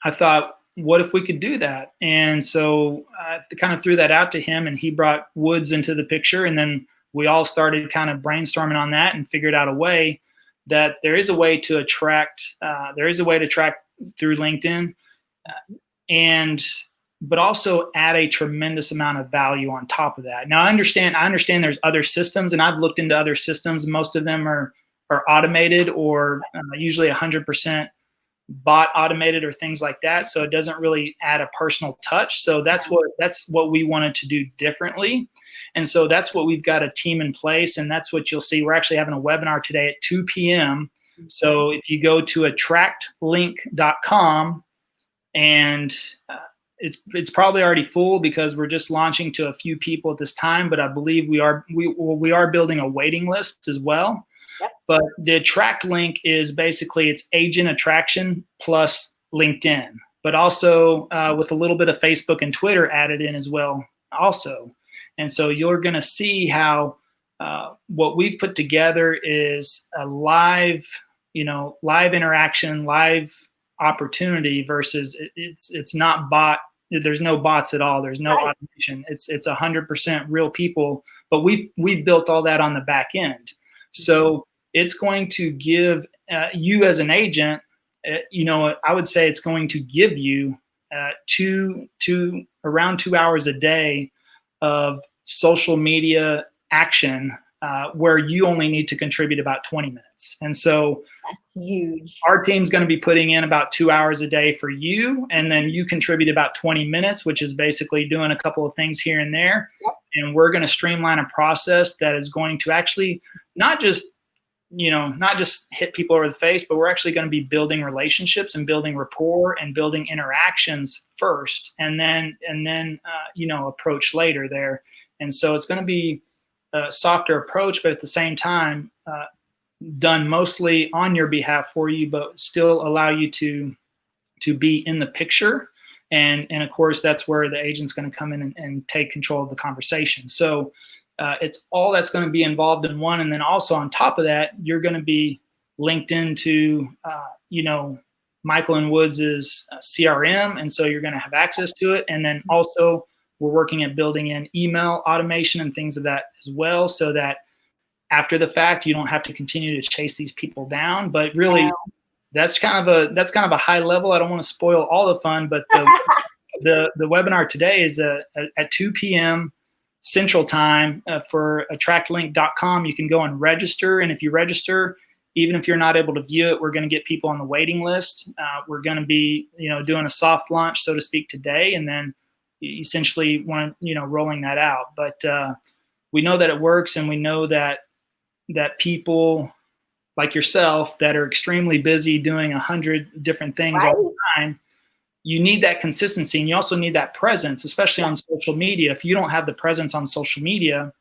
I thought, what if we could do that? And so I kind of threw that out to him, and he brought Woods into the picture. And then we all started kind of brainstorming on that and figured out a way that there is a way to attract through LinkedIn, but also add a tremendous amount of value on top of that. Now I understand there's other systems, and I've looked into other systems. Most of them are automated, or usually 100% bot automated, or things like that. So it doesn't really add a personal touch. So that's what we wanted to do differently. And so that's what we've got a team in place. And that's what you'll see. We're actually having a webinar today at 2 p.m. So if you go to attractlink.com, and it's probably already full because we're just launching to a few people at this time, but I believe we are building a waiting list as well. Yep. But the Attract link is basically, it's agent attraction plus LinkedIn, but also with a little bit of Facebook and Twitter added in as well also. And so you're going to see how what we've put together is a live interaction, live opportunity versus it's not bot. There's no bots at all. There's no automation. It's 100% real people, but we've built all that on the back end. So it's going to give you as an agent, I would say it's going to give you around 2 hours a day of social media action, where you only need to contribute about 20 minutes. And so that's huge. Our team's going to be putting in about 2 hours a day for you. And then you contribute about 20 minutes, which is basically doing a couple of things here and there. Yep. And we're going to streamline a process that is going to actually not just hit people over the face, but we're actually going to be building relationships and building rapport and building interactions first, and then approach later there. And so it's going to be a softer approach, but at the same time, done mostly on your behalf for you, but still allow you to be in the picture. And of course, that's where the agent's going to come in and take control of the conversation. So it's all that's going to be involved in one. And then also on top of that, you're going to be linked into, Michael and Woods' CRM. And so you're going to have access to it. And then also we're working at building in email automation and things of that as well, so that after the fact, you don't have to continue to chase these people down. But really, that's kind of a high level. I don't want to spoil all the fun, but the webinar today is at 2 p.m. Central Time for attractlink.com. You can go and register. And if you register, even if you're not able to view it, we're going to get people on the waiting list. We're going to be, doing a soft launch, so to speak, today, and then essentially rolling that out. But we know that it works, and we know that people like yourself that are extremely busy doing 100 different things all the time, you need that consistency, and you also need that presence, especially on social media. If you don't have the presence on social media,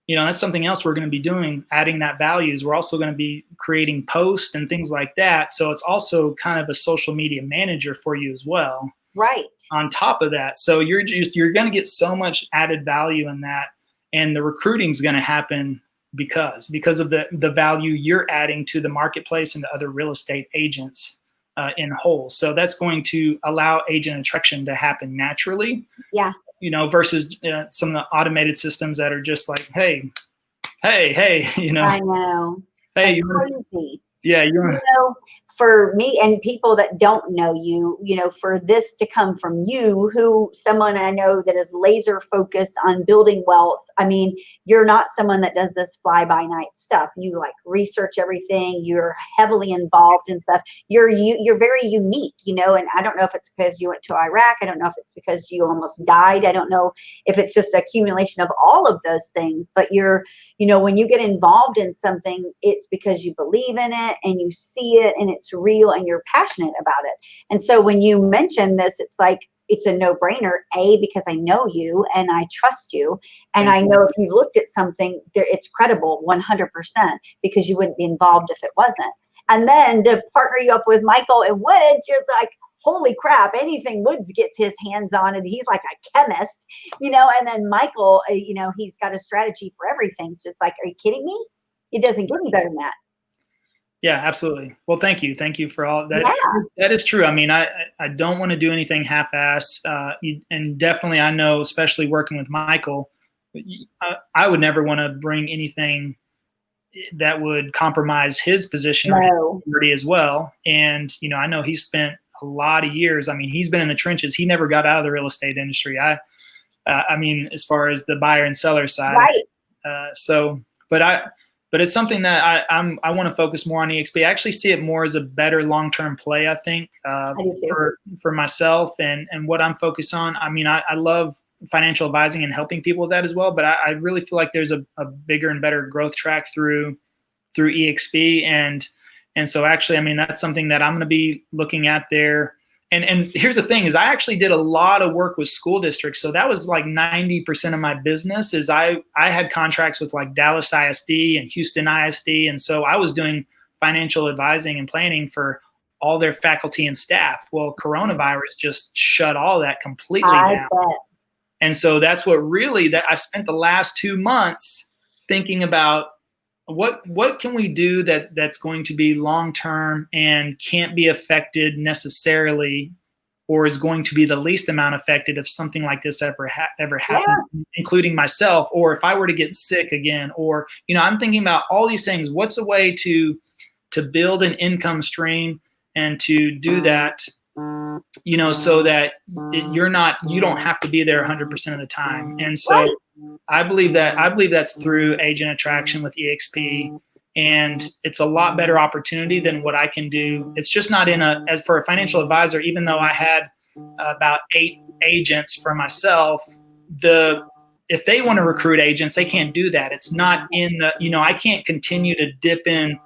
that's something else we're going to be doing, adding that value. Is we're also going to be creating posts and things like that. So it's also kind of a social media manager for you as well. Right. On top of that. So you're going to get so much added value in that, and the recruiting is going to happen because of the value you're adding to the marketplace and to other real estate agents in whole. So that's going to allow agent attraction to happen naturally. Yeah. Versus some of the automated systems that are just like, hey, hey, I know. hey, It's crazy. yeah, For me and people that don't know you, for this to come from you, someone I know that is laser focused on building wealth. I mean, you're not someone that does this fly by night stuff. You like research everything. You're heavily involved in stuff. You're very unique, and I don't know if it's because you went to Iraq. I don't know if it's because you almost died. I don't know if it's just accumulation of all of those things, but when you get involved in something, it's because you believe in it and you see it and it's real and you're passionate about it. And so when you mention this, it's like, it's a no-brainer, because I know you and I trust you. And I know if you've looked at something, it's credible 100%, because you wouldn't be involved if it wasn't. And then to partner you up with Michael and Woods, you're like, holy crap, anything Woods gets his hands on, and he's like a chemist, and then Michael, he's got a strategy for everything. So it's like, are you kidding me? It doesn't get any better than that. Yeah, absolutely. Well, thank you. Thank you for all that. Yeah. That is true. I mean, I don't want to do anything half-ass. And definitely, I know, especially working with Michael, I would never want to bring anything that would compromise his position or his authority as well. And, I know he spent a lot of years. I mean, he's been in the trenches. He never got out of the real estate industry. I mean, as far as the buyer and seller side. Right. But it's something that I want to focus more on EXP. I actually see it more as a better long-term play, I think, for myself and what I'm focused on. I mean, I love financial advising and helping people with that as well, but I really feel like there's a bigger and better growth track through EXP. And so actually, I mean, that's something that I'm going to be looking at there. And here's the thing is I actually did a lot of work with school districts. So that was like 90% of my business is I had contracts with like Dallas ISD and Houston ISD. And so I was doing financial advising and planning for all their faculty and staff. Well, coronavirus just shut all that completely down. And so that's what really that I spent the last 2 months thinking about what can we do that's going to be long-term and can't be affected necessarily, or is going to be the least amount affected if something like this ever happens, including myself, or if I were to get sick again, or, I'm thinking about all these things. What's a way to build an income stream and to do that, so that you don't have to be there 100% of the time. And so I believe that's through agent attraction with EXP, and it's a lot better opportunity than what I can do. It's just not as for a financial advisor, even though I had about 8 agents for myself, if they want to recruit agents, they can't do that. It's not in the, I can't continue to dip in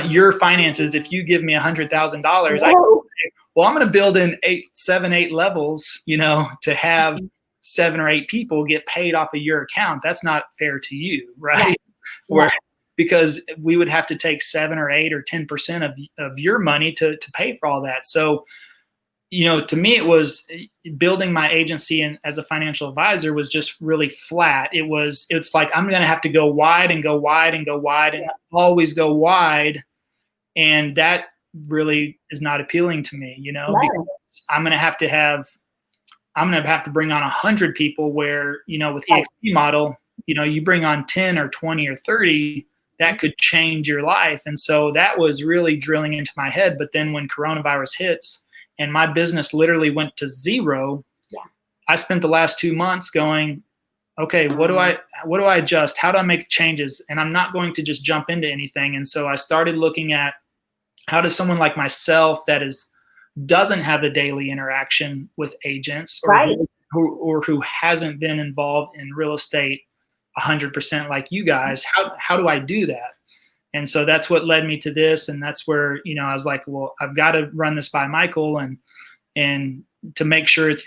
your finances. If you give me $100,000, I can say, well, I'm going to build in 7, 8 levels, to have 7 or 8 people get paid off of your account. That's not fair to you, right? Because we would have to take 7 or 8 or 10% of your money to pay for all that. So, to me, it was building my agency and as a financial advisor was just really flat. It's like, I'm going to have to go wide and go wide and go wide and always go wide. And that really is not appealing to me, because I'm going to have to bring on 100 people where, with the EXP model, you bring on 10 or 20 or 30, that could change your life. And so that was really drilling into my head. But then when coronavirus hits and my business literally went to zero, I spent the last 2 months going, okay, what do I adjust? How do I make changes? And I'm not going to just jump into anything. And so I started looking at how does someone like myself that doesn't have the daily interaction with agents or who hasn't been involved in real estate 100% like you guys, how do I do that? And so that's what led me to this. And that's where, I was like, well, I've got to run this by Michael and to make sure it's,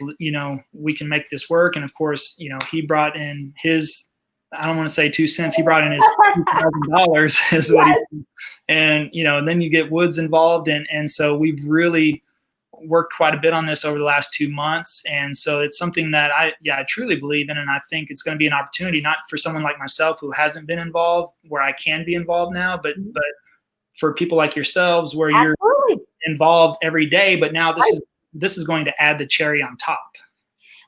we can make this work. And of course, he brought in his, I don't want to say 2 cents. He brought in his $2,000 is what he, and, then you get Woods involved. And so we've really worked quite a bit on this over the last 2 months. And so it's something that I truly believe in. And I think it's going to be an opportunity, not for someone like myself who hasn't been involved where I can be involved now, but for people like yourselves where you're involved every day, but now this is going to add the cherry on top.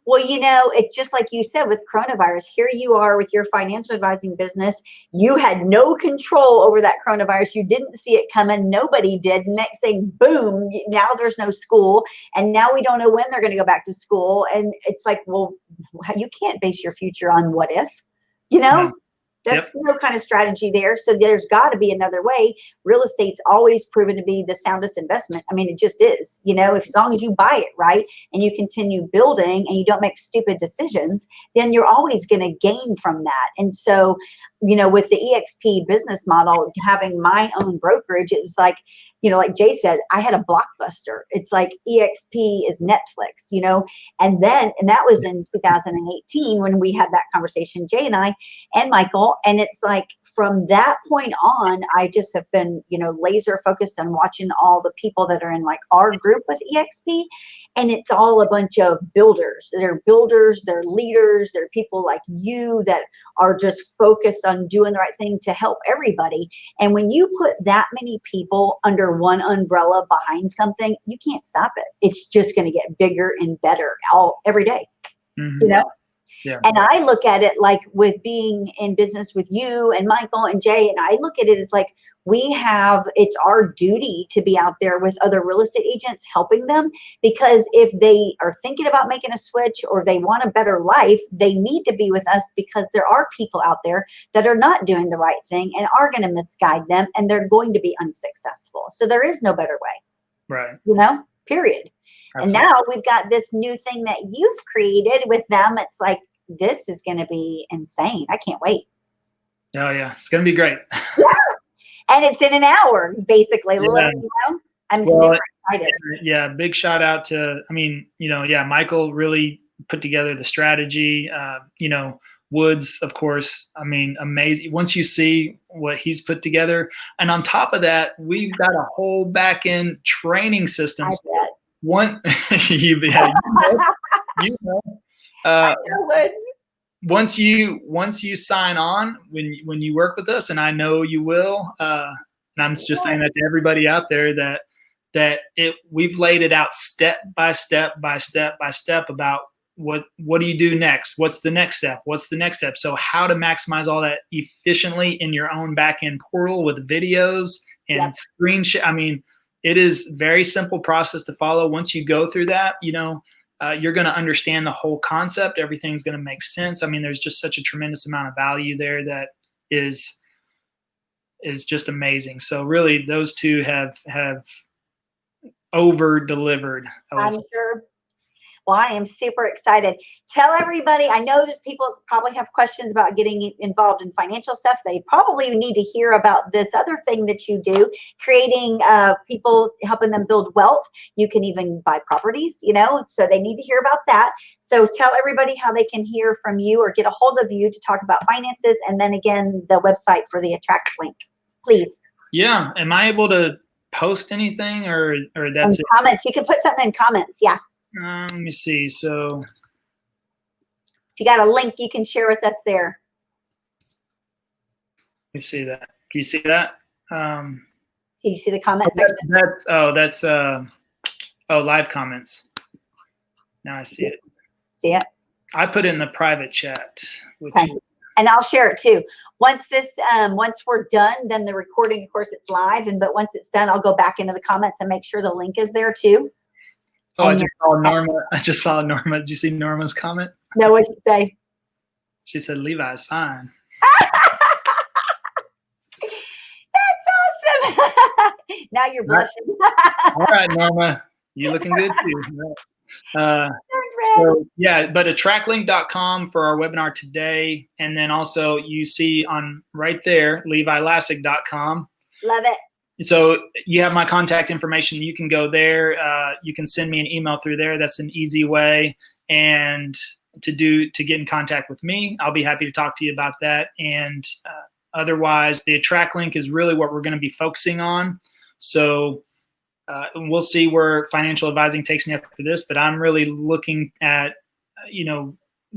Well, it's just like you said with coronavirus. Here you are with your financial advising business. You had no control over that coronavirus. You didn't see it coming. Nobody did. Next thing, boom, now there's no school. And now we don't know when they're going to go back to school. And it's like, well, you can't base your future on what if, Yeah. That's no kind of strategy there. So there's got to be another way. Real estate's always proven to be the soundest investment. I mean, it just is, if as long as you buy it right and you continue building and you don't make stupid decisions, then you're always going to gain from that. And so, with the EXP business model, having my own brokerage, it was like, like Jay said, I had a Blockbuster. It's like EXP is Netflix, and that was in 2018 when we had that conversation, Jay and I and Michael. And it's like, from that point on, I just have been, laser focused on watching all the people that are in like our group with EXP. And it's all a bunch of builders. They're builders, they're leaders, they're people like you that are just focused on doing the right thing to help everybody. And when you put that many people under one umbrella behind something, you can't stop it. It's just going to get bigger and better every day, Yeah. And I look at it like with being in business with you and Michael and Jay, and I look at it as like it's our duty to be out there with other real estate agents helping them, because if they are thinking about making a switch or they want a better life, they need to be with us, because there are people out there that are not doing the right thing and are going to misguide them, and they're going to be unsuccessful. So there is no better way. Right. Period. Absolutely. And now we've got this new thing that you've created with them. It's like, this is going to be insane. I can't wait. Oh yeah. It's going to be great. Yeah. And it's in an hour, basically. Yeah. I'm super excited. Yeah. Big shout out to, Michael really put together the strategy, Woods, of course, amazing. Once you see what he's put together, and on top of that, we've got a whole back end training system. Once you sign on, when you work with us, and I know you will, and I'm just saying that to everybody out there that we've laid it out step by step about what do you do next? What's the next step? What's the next step? So how to maximize all that efficiently in your own back-end portal with videos and screen share. It is very simple process to follow. Once you go through that, you're going to understand the whole concept. Everything's going to make sense. There's just such a tremendous amount of value there that is just amazing. So really those two have over delivered. I'm sure. Well, I am super excited. Tell everybody, I know that people probably have questions about getting involved in financial stuff. They probably need to hear about this other thing that you do, creating people, helping them build wealth. You can even buy properties, so they need to hear about that. So tell everybody how they can hear from you or get a hold of you to talk about finances. And then again, the website for the Attract link, please. Yeah. Am I able to post anything or that's it? Comments. You can put something in comments. Yeah. Let me see. So if you got a link, you can share with us there. Let me see that. Can you see that? So you see the comment section? That's live comments. Now I see it. See it? I put it in the private chat. Okay. And I'll share it too. Once we're done, then the recording, of course, it's live. But once it's done, I'll go back into the comments and make sure the link is there too. Oh, I just saw Norma. Did you see Norma's comment? No, what'd you say? She said, Levi's fine. That's awesome. Now you're blushing. All right, Norma. You looking good too. But attractlink.com for our webinar today. And then also you see on right there, levilascsak.com. Love it. So you have my contact information. You can go there. You can send me an email through there. That's an easy way. And to get in contact with me, I'll be happy to talk to you about that. And otherwise, the Attract link is really what we're going to be focusing on. So we'll see where financial advising takes me after this. But I'm really looking at,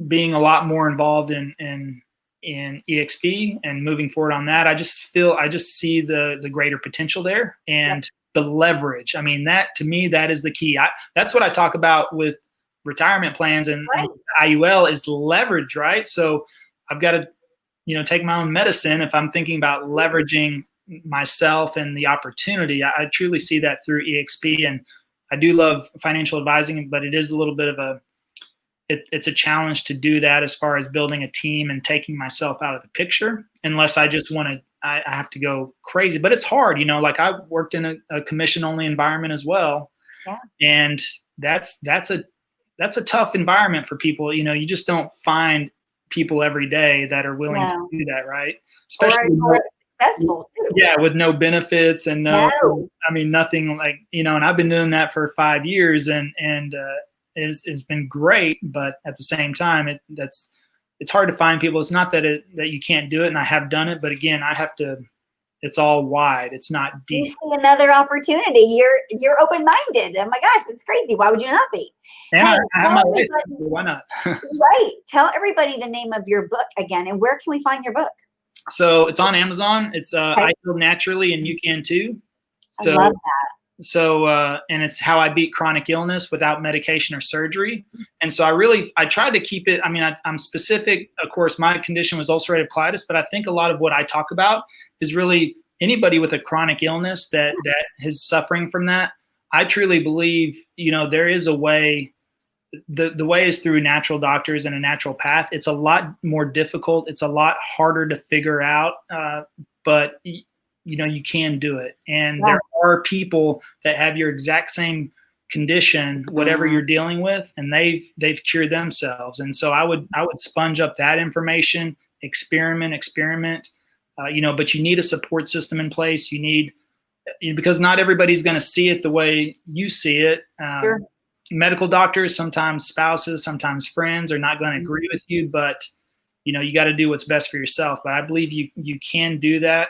being a lot more involved in EXP and moving forward on that. I just see the greater potential there and the leverage. That to me, that is the key. That's what I talk about with retirement plans and Right. IUL is leverage, right? So I've got to, take my own medicine if I'm thinking about leveraging myself and the opportunity. I truly see that through EXP, and I do love financial advising, but it is a little bit of it's a challenge to do that as far as building a team and taking myself out of the picture, unless I just want to, I have to go crazy. But it's hard, like I worked in a commission only environment as well. Yeah. And that's a tough environment for people. You just don't find people every day that are willing to do that, right? Especially successful too. Yeah, with no benefits and nothing like, and I've been doing that for 5 years and it's been great, but at the same time, it's hard to find people. It's not that you can't do it, and I have done it, but again, it's all wide. It's not deep. You see another opportunity. You're open-minded. Oh my gosh, that's crazy. Why would you not be? And I have my life. Why not? Right. Tell everybody the name of your book again, and where can we find your book? So it's on Amazon. It's I Heal Naturally, and you can too. So, I love that. So, and it's how I beat chronic illness without medication or surgery. And so I tried to keep it. I mean, I'm specific. Of course, my condition was ulcerative colitis, but I think a lot of what I talk about is really anybody with a chronic illness that is suffering from that. I truly believe, there is a way. The way is through natural doctors and a natural path. It's a lot more difficult. It's a lot harder to figure out, but you can do it. And there are people that have your exact same condition, whatever you're dealing with, and they've cured themselves. And so I would sponge up that information, experiment, but you need a support system in place. You need, because not everybody's going to see it the way you see it. Sure. Medical doctors, sometimes spouses, sometimes friends are not going to agree with you, but you got to do what's best for yourself. But I believe you can do that.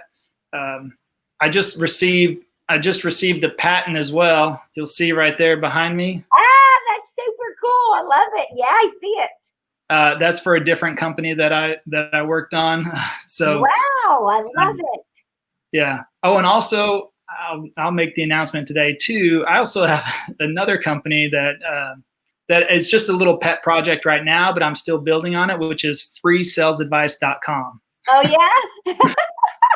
I just received a patent as well. You'll see right there behind me. That's super cool. I love it. Yeah, I see it. That's for a different company that I worked on. So wow, I love it. Yeah. Oh, and also I'll make the announcement today too. I also have another company that is just a little pet project right now, but I'm still building on it, which is freesalesadvice.com. Oh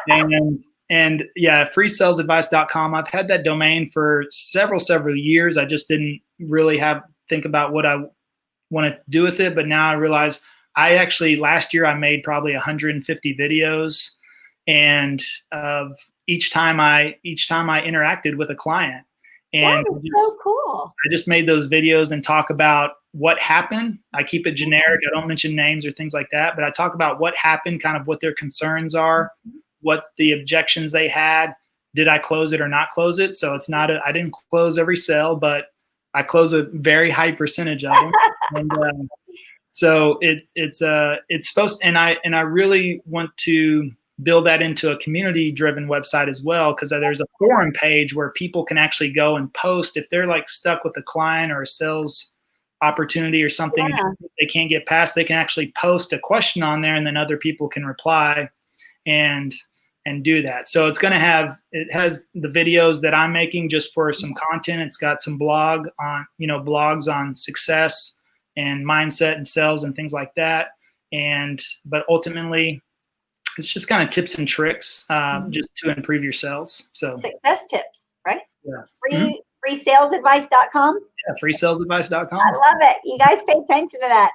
yeah. And yeah, freesalesadvice.com. I've had that domain for several years. I just didn't really think about what I want to do with it. But now I realize last year I made probably 150 videos, and each time I interacted with a client. And that is so cool. I just made those videos and talk about what happened. I keep it generic. I don't mention names or things like that, but I talk about what happened, kind of what their concerns are, what the objections they had. Did I close it or not close it? So it's not I didn't close every sale, but I close a very high percentage of them. And so it's supposed, and I really want to build that into a community-driven website as well, because there's a forum page where people can actually go and post if they're like stuck with a client or a sales opportunity or something they can't get past. They can actually post a question on there, and then other people can reply and do that. So it has the videos that I'm making just for some content. It's got some blogs on success and mindset and sales and things like that. But ultimately, it's just kind of tips and tricks just to improve your sales. So success tips, right? Yeah. Freesalesadvice.com. Yeah, freesalesadvice.com. I love it. You guys pay attention to that.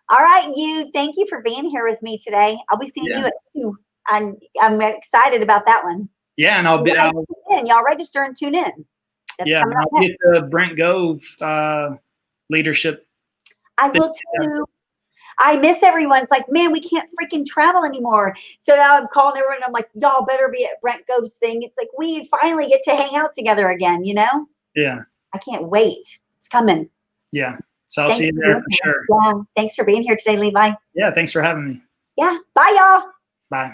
All right, thank you for being here with me today. I'll be seeing you at 2. I'm excited about that one. Yeah, and y'all register and tune in. That's I'll get the Brent Gove leadership. I will too. I miss everyone. It's like, man, we can't freaking travel anymore. So now I'm calling everyone. And I'm like, y'all better be at Brent Gove's thing. It's like we finally get to hang out together again. Yeah. I can't wait. It's coming. Yeah. So I'll see you there for sure. Yeah. Thanks for being here today, Levi. Yeah. Thanks for having me. Yeah. Bye, y'all. Bye.